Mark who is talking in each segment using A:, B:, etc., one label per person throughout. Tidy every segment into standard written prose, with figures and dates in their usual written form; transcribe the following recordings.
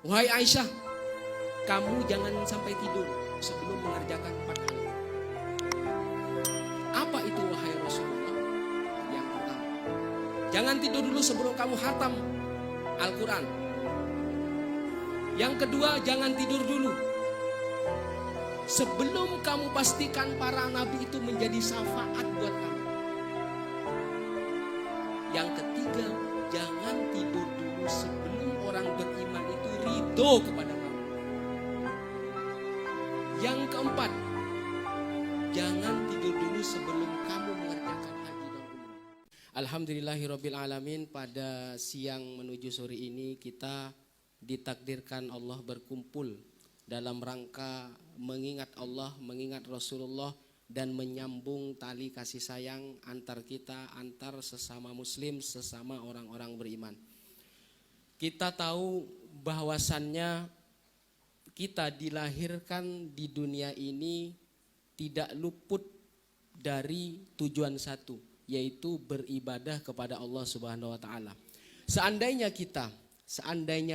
A: Wahai Aisyah, kamu jangan sampai tidur sebelum mengerjakan 4 hal. Apa itu wahai Rasulullah? Yang pertama, jangan tidur dulu sebelum kamu khatam Al-Quran. Yang kedua, jangan tidur dulu sebelum kamu pastikan para nabi itu menjadi syafaat buat kamu. Yang ketiga, jangan tidur dulu sebelum orang beriman itu ridho kepada kamu. Yang keempat, jangan tidur dulu sebelum kamu mengerjakan haji dan umrah. Alhamdulillahirabbil alamin, pada siang menuju sore ini kita ditakdirkan Allah berkumpul dalam rangka mengingat Allah, mengingat Rasulullah, dan menyambung tali kasih sayang antar kita, antar sesama muslim, sesama orang-orang beriman. Kita tahu bahwasannya kita dilahirkan di dunia ini tidak luput dari tujuan satu, yaitu beribadah kepada Allah Subhanahu wa taala. Seandainya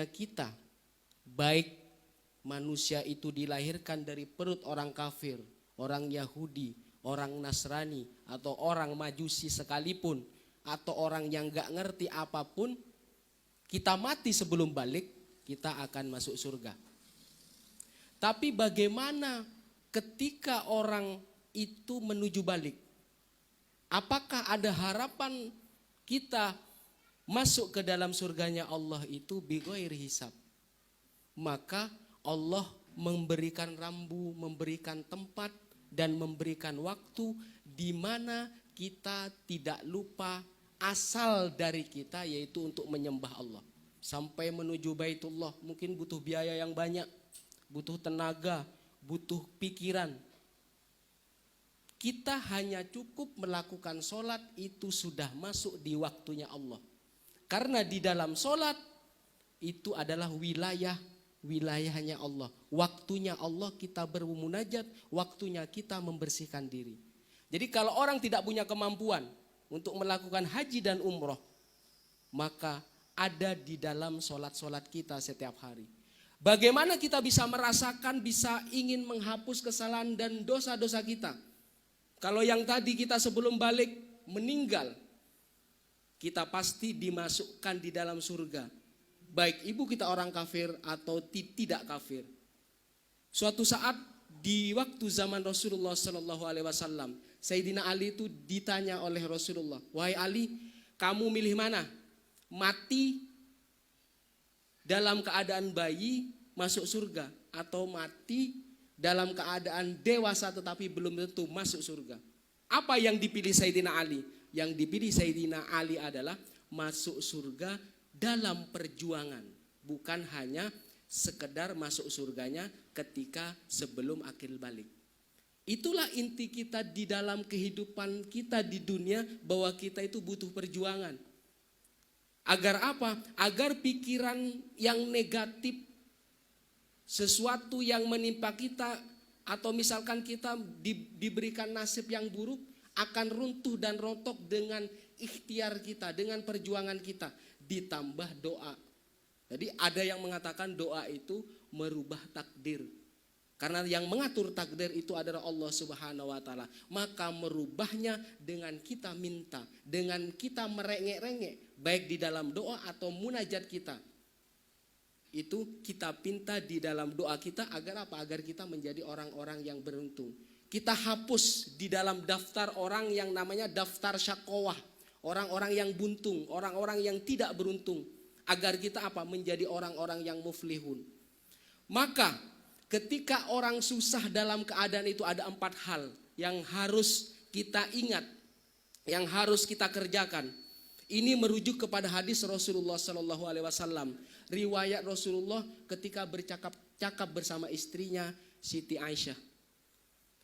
A: kita baik manusia itu dilahirkan dari perut orang kafir, orang Yahudi, orang Nasrani, atau orang Majusi sekalipun, atau orang yang gak ngerti apapun, kita mati sebelum balik, kita akan masuk surga. Tapi bagaimana ketika orang itu menuju balik? Apakah ada harapan kita masuk ke dalam surganya Allah itu bighairi hisab? Maka Allah memberikan rambu, memberikan tempat, dan memberikan waktu di mana kita tidak lupa asal dari kita, yaitu untuk menyembah Allah. Sampai menuju Baitullah mungkin butuh biaya yang banyak, butuh tenaga, butuh pikiran. Kita hanya cukup melakukan sholat, itu sudah masuk di waktunya Allah. Karena di dalam sholat itu adalah wilayahnya Allah. Waktunya Allah kita bermunajat, waktunya kita membersihkan diri. Jadi kalau orang tidak punya kemampuan untuk melakukan haji dan umroh, maka ada di dalam sholat-sholat kita setiap hari. Bagaimana kita bisa merasakan, bisa ingin menghapus kesalahan dan dosa-dosa kita? Kalau yang tadi kita sebelum balik meninggal, kita pasti dimasukkan di dalam surga. Baik ibu kita orang kafir atau tidak kafir. Suatu saat di waktu zaman Rasulullah SAW, Sayyidina Ali itu ditanya oleh Rasulullah, wahai Ali, kamu milih mana? Mati dalam keadaan bayi masuk surga, atau mati dalam keadaan dewasa tetapi belum tentu masuk surga? Apa yang dipilih Sayyidina Ali? Yang dipilih Sayyidina Ali adalah masuk surga dalam perjuangan, bukan hanya sekedar masuk surganya ketika sebelum akhir balik. Itulah inti kita di dalam kehidupan kita di dunia, bahwa kita itu butuh perjuangan. Agar apa? Agar pikiran yang negatif, sesuatu yang menimpa kita, atau misalkan kita diberikan nasib yang buruk, akan runtuh dan rontok dengan ikhtiar kita, dengan perjuangan kita, ditambah doa. Jadi ada yang mengatakan doa itu merubah takdir. Karena yang mengatur takdir itu adalah Allah Subhanahu wa taala. Maka merubahnya dengan kita minta, dengan kita merengek-rengek, baik di dalam doa atau munajat kita. Itu kita pinta di dalam doa kita agar apa? Agar kita menjadi orang-orang yang beruntung. Kita hapus di dalam daftar orang yang namanya daftar syakowah, orang-orang yang buntung, orang-orang yang tidak beruntung, agar kita apa? Menjadi orang-orang yang muflihun. Maka ketika orang susah dalam keadaan itu, ada 4 hal yang harus kita ingat, yang harus kita kerjakan. Ini merujuk kepada hadis Rasulullah SAW. Riwayat Rasulullah ketika bercakap bersama istrinya Siti Aisyah.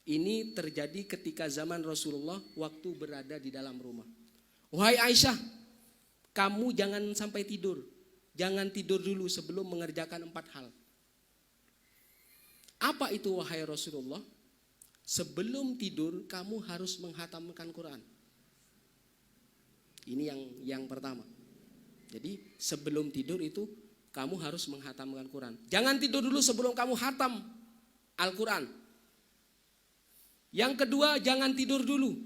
A: Ini terjadi ketika zaman Rasulullah waktu berada di dalam rumah. Wahai Aisyah, kamu jangan sampai tidur. Jangan tidur dulu sebelum mengerjakan 4 hal. Apa itu wahai Rasulullah? Sebelum tidur kamu harus menghatamkan Quran. Ini yang pertama. Jadi sebelum tidur itu kamu harus menghatamkan Quran. Jangan tidur dulu sebelum kamu hatam Al-Quran. Yang kedua, jangan tidur dulu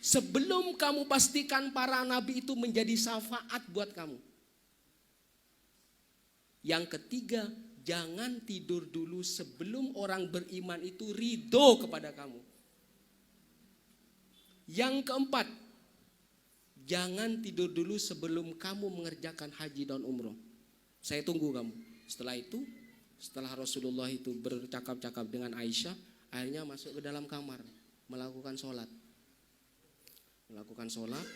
A: sebelum kamu pastikan para nabi itu menjadi syafaat buat kamu. Yang ketiga, jangan tidur dulu sebelum orang beriman itu ridho kepada kamu. Yang keempat, jangan tidur dulu sebelum kamu mengerjakan haji dan umroh. Saya tunggu kamu. Setelah itu, setelah Rasulullah itu bercakap-cakap dengan Aisyah, akhirnya masuk ke dalam kamar, melakukan sholat. Melakukan sholat,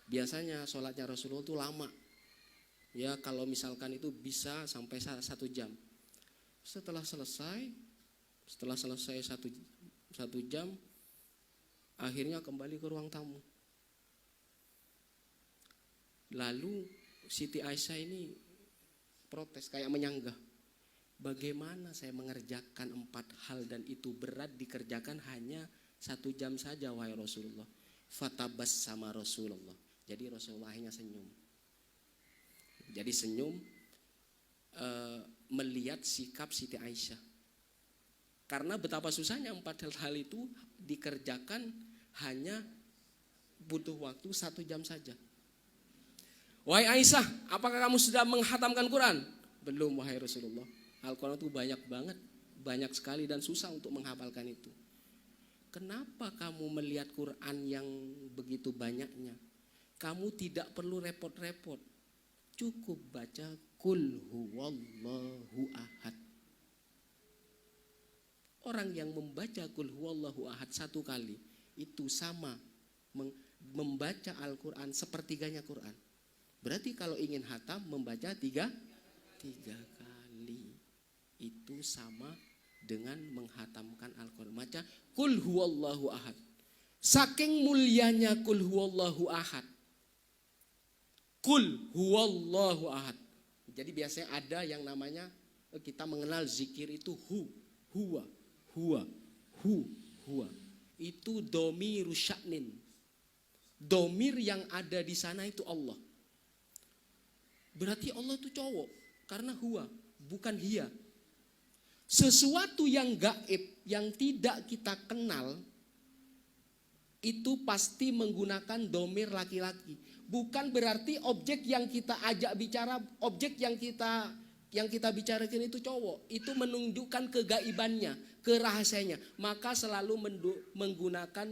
A: biasanya sholatnya Rasulullah itu lama. Ya kalau misalkan itu bisa sampai 1 jam. Setelah selesai satu jam, akhirnya kembali ke ruang tamu. Lalu Siti Aisyah ini protes, kayak menyanggah. Bagaimana saya mengerjakan 4 hal dan itu berat dikerjakan hanya 1 jam saja wahai Rasulullah. Fatabas sama Rasulullah. Jadi Rasulullah akhirnya senyum. Jadi senyum melihat sikap Siti Aisyah. Karena betapa susahnya 4 hal itu dikerjakan hanya butuh waktu 1 jam saja. Wahai Aisyah, apakah kamu sudah menghatamkan Quran? Belum wahai Rasulullah. Al-Quran itu banyak sekali dan susah untuk menghafalkan itu. Kenapa kamu melihat Quran yang begitu banyaknya? Kamu tidak perlu repot-repot. Cukup baca Qul huwallahu ahad. Orang yang membaca Qul huwallahu ahad 1 kali itu sama membaca Al-Quran sepertiganya Quran. Berarti kalau ingin hatam membaca 3 kali. Itu sama dengan menghatamkan Al-Quran. Baca Qul huwallahu ahad. Saking mulianya Qul huwallahu ahad. Qul huwallahu ahad. Jadi biasanya ada yang namanya, kita mengenal zikir itu huwa. Itu domiru sya'nin. Domir yang ada di sana itu Allah. Berarti Allah itu cowok. Karena huwa, bukan hiya. Sesuatu yang gaib, yang tidak kita kenal, itu pasti menggunakan domir laki-laki. Bukan berarti objek yang kita ajak bicara, objek yang kita bicarakan itu cowok. Itu menunjukkan kegaibannya, kerahasianya. Maka selalu menggunakan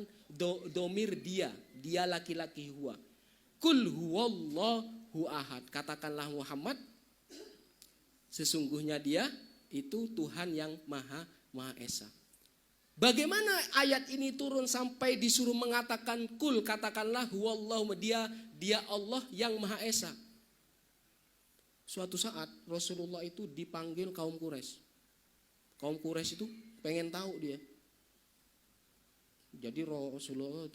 A: domir dia laki-laki huwa. Qul huwallahu ahad. Katakanlah Muhammad, sesungguhnya dia itu Tuhan yang Maha Esa. Bagaimana ayat ini turun sampai disuruh mengatakan kul, katakanlah huwallahu, dia Allah yang Maha Esa. Suatu saat Rasulullah itu dipanggil kaum Quraisy. Kaum Quraisy itu pengen tahu dia. Jadi Rasulullah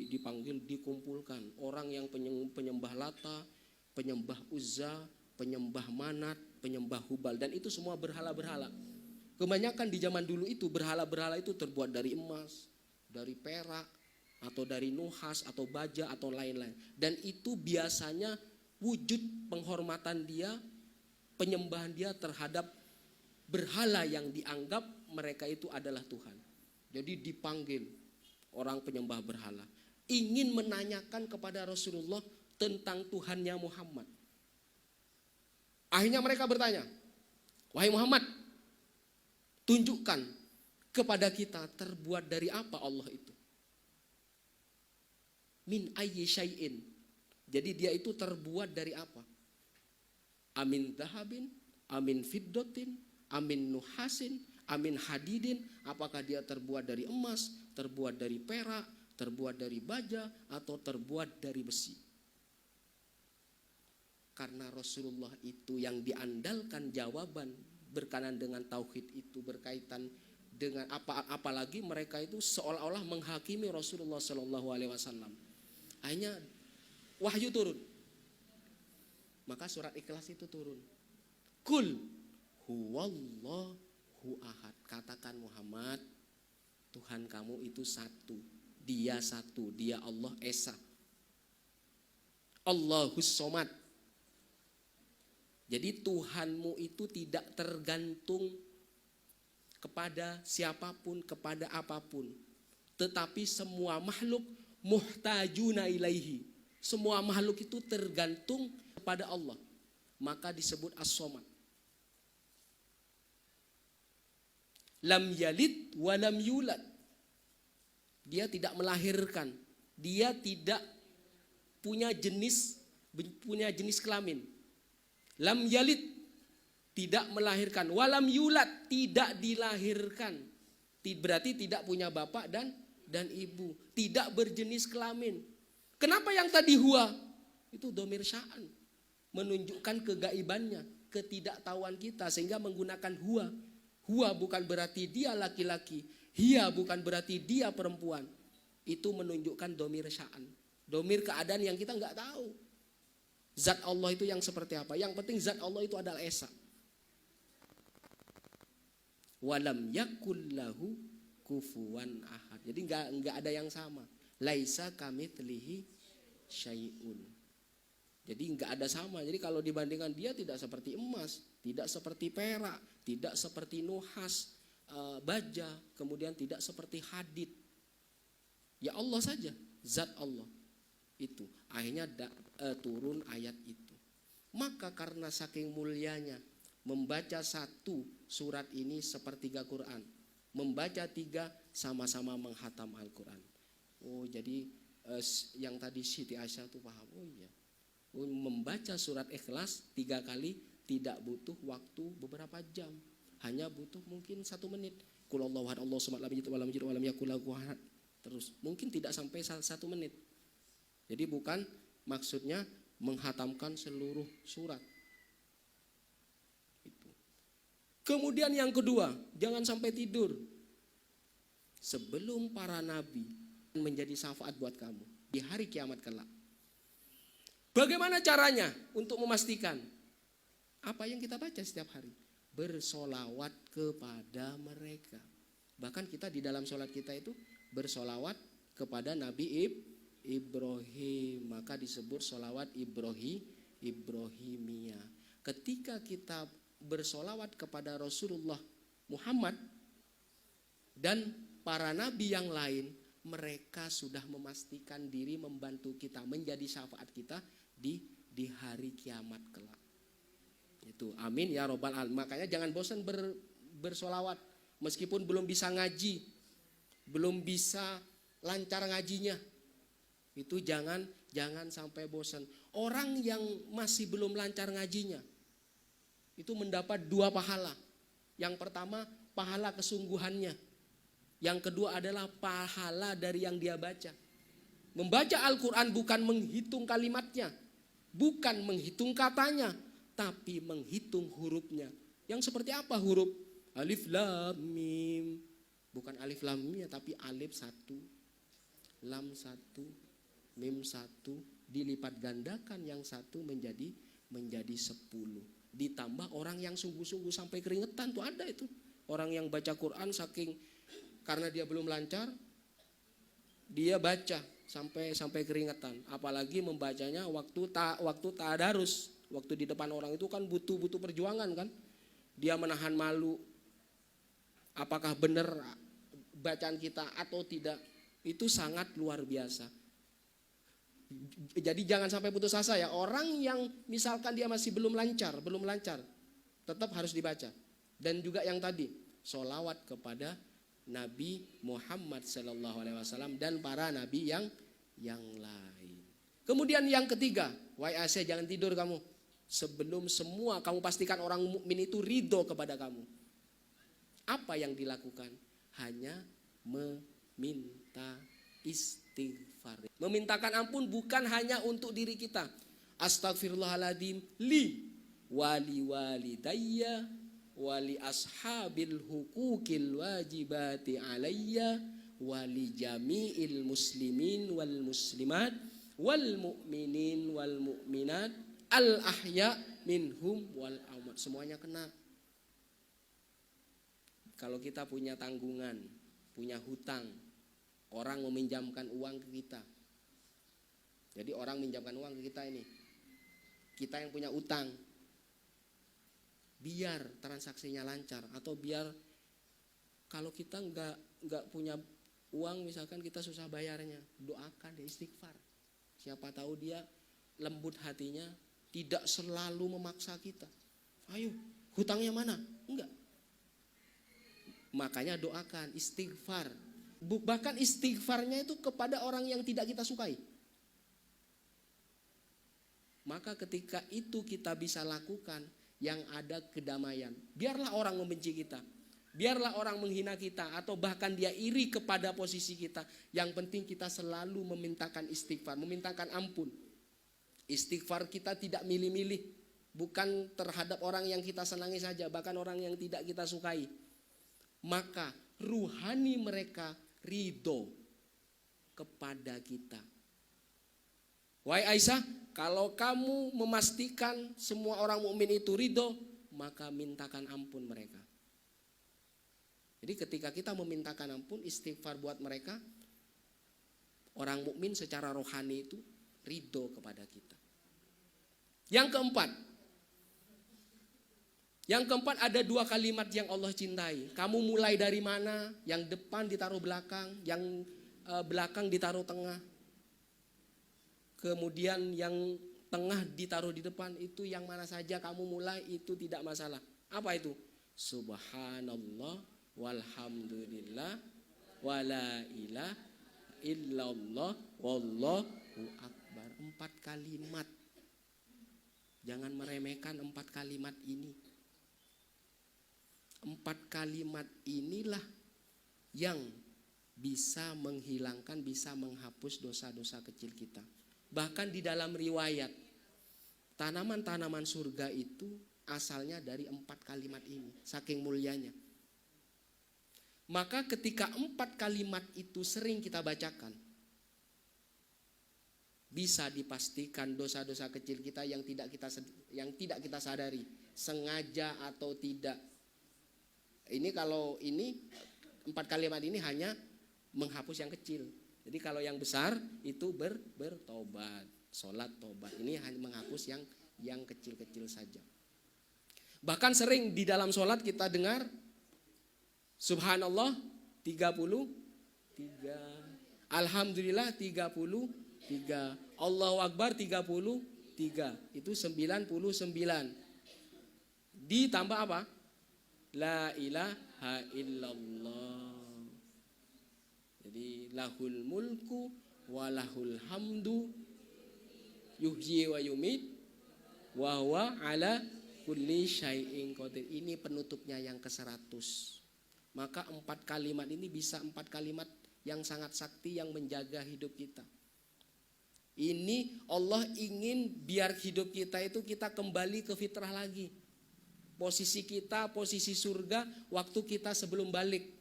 A: dipanggil, dikumpulkan orang yang penyembah Lata, penyembah Uzza, penyembah Manat, penyembah Hubal, dan itu semua berhala-berhala. Kebanyakan di zaman dulu itu berhala-berhala itu terbuat dari emas, dari perak, atau dari nuhas, atau baja, atau lain-lain. Dan itu biasanya wujud penghormatan dia, penyembahan dia terhadap berhala yang dianggap mereka itu adalah Tuhan. Jadi dipanggil orang penyembah berhala, ingin menanyakan kepada Rasulullah tentang Tuhannya Muhammad. Akhirnya mereka bertanya, wahai Muhammad, tunjukkan kepada kita terbuat dari apa Allah itu. Min ayyi syai'in. Jadi dia itu terbuat dari apa? Amin dahabin, amin fiddatin, amin nuhasin, amin hadidin. Apakah dia terbuat dari emas, terbuat dari perak, terbuat dari baja, atau terbuat dari besi? Karena Rasulullah itu yang diandalkan jawaban berkaitan dengan tauhid itu, berkaitan dengan apalagi mereka itu seolah-olah menghakimi Rasulullah SAW. Akhirnya wahyu turun. Maka surat Ikhlas itu turun. Qul huwallahu ahad. Katakan Muhammad, Tuhan kamu itu satu. Dia satu, dia Allah Esa. Allahus somad. Jadi Tuhanmu itu tidak tergantung kepada siapapun, kepada apapun. Tetapi semua makhluk muhtajuna ilaihi. Semua makhluk itu tergantung kepada Allah. Maka disebut as-somad. Lam yalid wa lam yulad. Dia tidak melahirkan. Dia tidak punya jenis kelamin. Lam yalid, tidak melahirkan. Walam yulad, tidak dilahirkan. Berarti tidak punya bapak dan ibu. Tidak berjenis kelamin. Kenapa yang tadi huwa? Itu dhamir sya'an. Menunjukkan kegaibannya, ketidaktahuan kita. Sehingga menggunakan huwa. Huwa bukan berarti dia laki-laki. Hiya bukan berarti dia perempuan. Itu menunjukkan dhamir sya'an. Dhamir keadaan yang kita nggak tahu. Zat Allah itu yang seperti apa? Yang penting zat Allah itu adalah esa. Walam yakul lahu kufuwan ahad. Jadi enggak ada yang sama. Laisa kamitslihi syai'un. Jadi enggak ada sama. Jadi kalau dibandingkan dia tidak seperti emas, tidak seperti perak, tidak seperti nuhas, baja, kemudian tidak seperti hadid. Ya Allah saja, zat Allah. Itu akhirnya turun ayat itu. Maka karena saking mulianya membaca satu surat ini sepertiga Quran, membaca tiga sama-sama menghatam Al-Quran. Oh jadi yang tadi Siti Aisyah tuh paham. Oh iya, membaca surat Ikhlas 3 kali tidak butuh waktu beberapa jam, hanya butuh mungkin 1 menit. Qul Allahu ahad, Allahu samad, lam yalid walam yulad walam yakul lahu kufuwan ahad. Terus mungkin tidak sampai 1 menit. Jadi bukan maksudnya menghatamkan seluruh surat. Itu. Kemudian yang kedua, jangan sampai tidur. Sebelum para nabi menjadi syafaat buat kamu di hari kiamat kelak. Bagaimana caranya untuk memastikan? Apa yang kita baca setiap hari? Bersolawat kepada mereka. Bahkan kita di dalam sholat kita itu bersolawat kepada Nabi Ibrahim, maka disebut sholawat Ibrahimiyah. Ketika kita bersolawat kepada Rasulullah Muhammad dan para nabi yang lain, mereka sudah memastikan diri membantu kita menjadi syafaat kita di hari kiamat kelak. Itu amin ya robbal alamin. Makanya jangan bosan bersolawat meskipun belum bisa ngaji, belum bisa lancar ngajinya. Itu jangan sampai bosan. Orang yang masih belum lancar ngajinya itu mendapat 2 pahala. Yang pertama pahala kesungguhannya. Yang kedua adalah pahala dari yang dia baca. Membaca Al-Quran bukan menghitung kalimatnya, bukan menghitung katanya, tapi menghitung hurufnya. Yang seperti apa huruf? Alif lam mim. Bukan alif lam mim tapi alif 1, lam 1, mim 1, dilipat gandakan yang 1 menjadi 10. Ditambah orang yang sungguh-sungguh sampai keringetan tuh ada itu. Orang yang baca Quran saking karena dia belum lancar, dia baca sampai keringetan. Apalagi membacanya waktu tadarus, waktu di depan orang itu kan butuh perjuangan kan. Dia menahan malu. Apakah benar bacaan kita atau tidak? Itu sangat luar biasa. Jadi jangan sampai putus asa ya. Orang yang misalkan dia masih belum lancar, tetap harus dibaca. Dan juga yang tadi, sholawat kepada Nabi Muhammad SAW dan para nabi yang lain. Kemudian yang ketiga, wahai Aisyah jangan tidur kamu. Sebelum semua kamu pastikan orang mukmin itu ridho kepada kamu. Apa yang dilakukan? Hanya meminta istighfar. Memintakan ampun bukan hanya untuk diri kita. Astagfirullahaladzim li wali walidayya wali ashabil hukukil wajibati alayya wali jami'il muslimin wal muslimat wal mu'minin wal mu'minat al ahya minhum wal amwat. Semuanya kena. Kalau kita punya tanggungan, punya hutang, orang meminjamkan uang ke kita. Jadi orang minjamkan uang ke kita ini. Kita yang punya utang. biar transaksinya lancar, atau biar kalau kita nggak punya uang, misalkan kita susah bayarnya, doakan dia, istighfar. Siapa tahu dia lembut hatinya, tidak selalu memaksa kita. Ayo, hutangnya mana? Enggak. Makanya doakan, istighfar. Bahkan istighfarnya itu kepada orang yang tidak kita sukai. Maka ketika itu kita bisa lakukan, yang ada kedamaian. Biarlah orang membenci kita, biarlah orang menghina kita, atau bahkan dia iri kepada posisi kita. Yang penting kita selalu memintakan istighfar, memintakan ampun. Istighfar kita tidak milih-milih, bukan terhadap orang yang kita senangi saja, bahkan orang yang tidak kita sukai. Maka ruhani mereka ridho kepada kita. Wahai Aisyah, kalau kamu memastikan semua orang mukmin itu ridho, maka mintakan ampun mereka. Jadi ketika kita memintakan ampun, istighfar buat mereka, orang mukmin secara rohani itu ridho kepada kita. Yang keempat ada dua kalimat yang Allah cintai. Kamu mulai dari mana? Yang depan ditaruh belakang, yang belakang ditaruh tengah. Kemudian yang tengah ditaruh di depan, itu yang mana saja kamu mulai itu tidak masalah. Apa itu? Subhanallah walhamdulillah wala ilaha illallah wallahu akbar. 4 kalimat. Jangan meremehkan 4 kalimat ini. 4 kalimat inilah yang bisa menghilangkan, bisa menghapus dosa-dosa kecil kita. Bahkan di dalam riwayat, tanaman-tanaman surga itu asalnya dari 4 kalimat ini, saking mulianya. Maka ketika 4 kalimat itu sering kita bacakan, bisa dipastikan dosa-dosa kecil kita yang tidak kita sadari, sengaja atau tidak. Ini kalau ini 4 kalimat ini hanya menghapus yang kecil. Jadi kalau yang besar itu bertobat, sholat tobat. Ini hanya menghapus yang kecil-kecil saja. Bahkan sering di dalam sholat kita dengar Subhanallah 33, Alhamdulillah 33, Allahu Akbar 33, itu 99. Ditambah apa? La ilaha illallah. Jadi lahul mulku walahul hamdu yuhyi wa yumit wa huwa ala kulli syai'in qadir. Ini penutupnya yang ke-100. Maka 4 kalimat ini bisa 4 kalimat yang sangat sakti yang menjaga hidup kita. Ini Allah ingin biar hidup kita itu kita kembali ke fitrah lagi. Posisi kita, posisi surga waktu kita sebelum balik.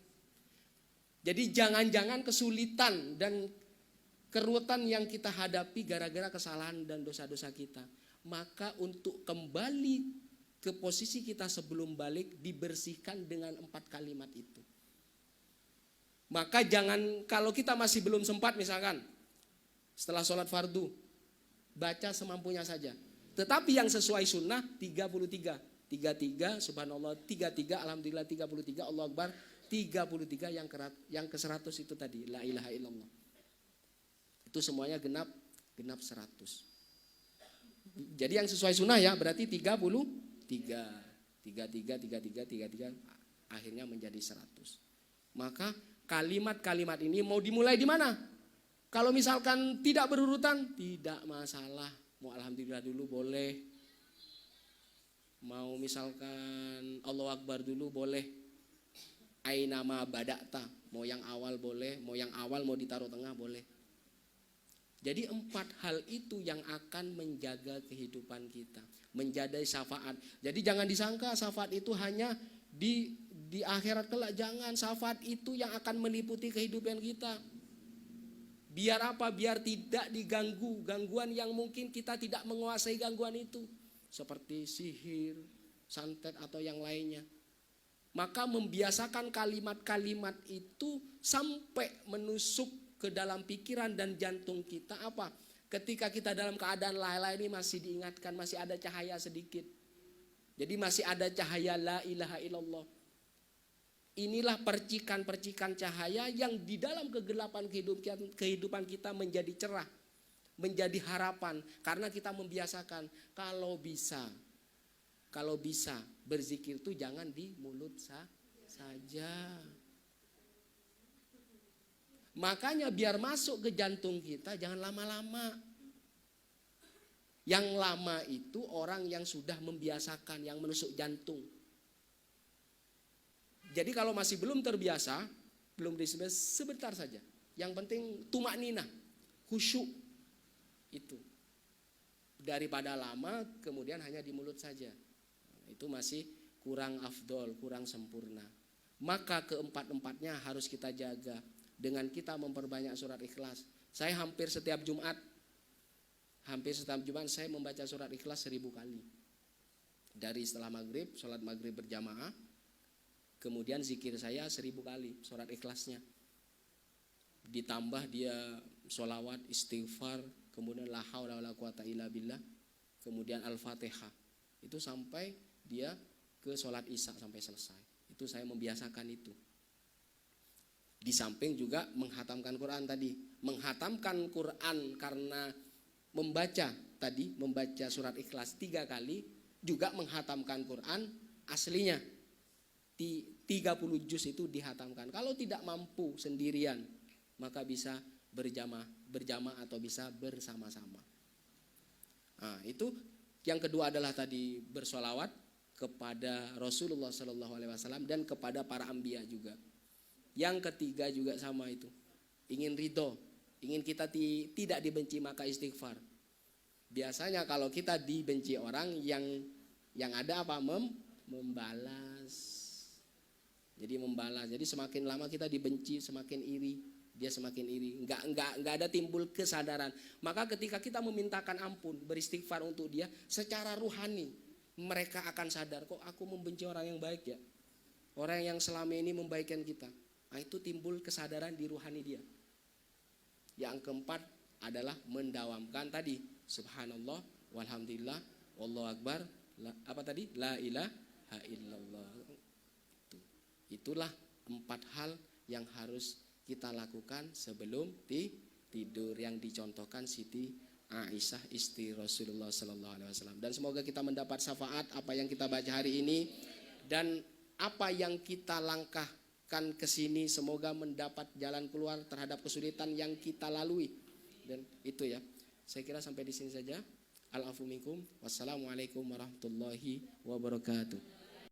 A: Jadi jangan-jangan kesulitan dan keruwetan yang kita hadapi gara-gara kesalahan dan dosa-dosa kita. Maka untuk kembali ke posisi kita sebelum balik, dibersihkan dengan 4 kalimat itu. Maka jangan, kalau kita masih belum sempat misalkan setelah sholat fardu, baca semampunya saja. Tetapi yang sesuai sunnah 33 subhanallah 33, alhamdulillah 33, Allahu Akbar 33, yang ke-100 itu tadi la ilaha illallah. Itu semuanya genap 100. Jadi yang sesuai sunnah ya berarti 33 akhirnya menjadi 100. Maka kalimat-kalimat ini mau dimulai di mana? Kalau misalkan tidak berurutan, tidak masalah. Mau alhamdulillah dulu boleh. Mau misalkan Allahu Akbar dulu boleh. Ainama badakta, mau yang awal boleh, mau yang awal mau ditaruh tengah boleh. Jadi 4 hal itu yang akan menjaga kehidupan kita, menjaga syafaat. Jadi jangan disangka syafaat itu hanya di akhirat kelak, jangan. Syafaat itu yang akan meliputi kehidupan kita. Biar apa? Biar tidak diganggu gangguan yang mungkin kita tidak menguasai gangguan itu, seperti sihir, santet atau yang lainnya. Maka membiasakan kalimat-kalimat itu sampai menusuk ke dalam pikiran dan jantung kita. Apa? Ketika kita dalam keadaan lalai ini masih diingatkan, masih ada cahaya sedikit. Jadi masih ada cahaya la ilaha illallah. Inilah percikan-percikan cahaya yang di dalam kegelapan kehidupan kita menjadi cerah, menjadi harapan. Karena kita membiasakan kalau bisa berzikir itu jangan di mulut saja. Makanya biar masuk ke jantung kita jangan lama-lama. Yang lama itu orang yang sudah membiasakan, yang menusuk jantung. Jadi kalau masih belum terbiasa, belum disebut sebentar saja. Yang penting tumakninah, khusyuk itu. Daripada lama kemudian hanya di mulut saja. Itu masih kurang afdol, kurang sempurna. Maka keempat-empatnya harus kita jaga dengan kita memperbanyak surat Ikhlas. Saya hampir setiap Jumat saya membaca surat Ikhlas 1000 kali. Dari setelah maghrib, sholat maghrib berjamaah, kemudian zikir saya 1000 kali surat Ikhlasnya. Ditambah dia sholawat, istighfar, kemudian la haula wala quwata illa billah, kemudian Al-Fatihah. Itu sampai dia ke sholat Isya sampai selesai. Itu saya membiasakan itu. Di samping juga menghatamkan Quran tadi. Menghatamkan Quran karena membaca surat Ikhlas 3 kali, juga menghatamkan Quran aslinya 30 juz itu dihatamkan. Kalau tidak mampu sendirian maka bisa berjamaah atau bisa bersama-sama. Nah, itu yang kedua adalah tadi bersolawat kepada Rasulullah SAW dan kepada para anbiya juga. Yang ketiga juga sama itu, ingin ridho, ingin kita tidak dibenci maka istighfar. Biasanya kalau kita dibenci orang yang ada apa? Membalas. Jadi membalas. Jadi semakin lama kita dibenci semakin iri, dia semakin iri. Enggak ada timbul kesadaran. Maka ketika kita memintakan ampun, beristighfar untuk dia, secara ruhani mereka akan sadar, kok aku membenci orang yang baik ya. Orang yang selama ini membaikkan kita. Nah, itu timbul kesadaran di ruhani dia. Yang keempat adalah mendawamkan tadi subhanallah walhamdulillah wallahu akbar, la ilaha illallah. Itulah 4 hal yang harus kita lakukan sebelum tidur yang dicontohkan Siti Aisyah istri Rasulullah SAW. Dan semoga kita mendapat syafaat apa yang kita baca hari ini, dan apa yang kita langkahkan ke sini semoga mendapat jalan keluar terhadap kesulitan yang kita lalui. Dan itu ya, saya kira sampai di sini saja. Al-afu minkum. Wassalamualaikum warahmatullahi wabarakatuh.